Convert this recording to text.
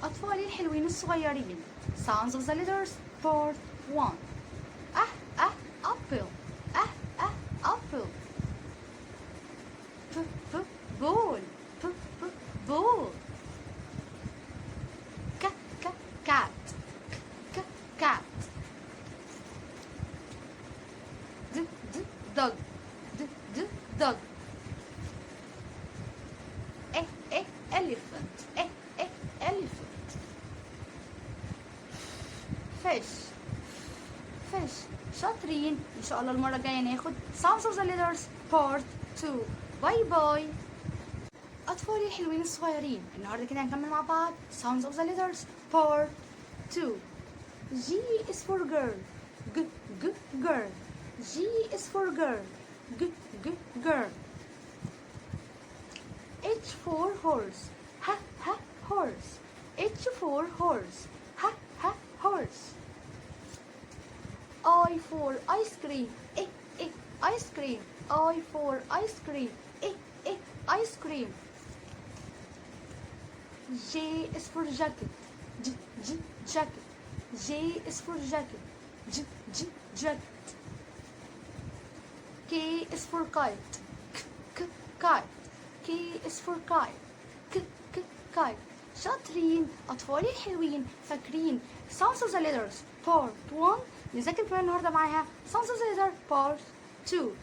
أطفالي الحلوين الصغيرين. Sounds of the letters part 1. apple. apple. ball. ball. cat. cat. dog. dog. elephant. elephant. fish. شاطرين. ان شاء الله المره الجايه ناخد sounds of the letters part 2. باي باي. اطفالي الحلوين الصغيرين، النهارده كده هنكمل مع بعض sounds of the letters part 2. G is for girl. girl. G is for girl. girl. H for horse. horse. H for horse. horse. I for ice cream. ice cream. I for ice cream. ice cream. J is for jacket. jacket. J is for jacket. jacket. K is for kite. kite. K is for kite. kite. شاطرين. أطفالي الحلوين فاكرين sounds of the letters part 1. نذاكر كمان النهارده معاها sounds of the letter part 2.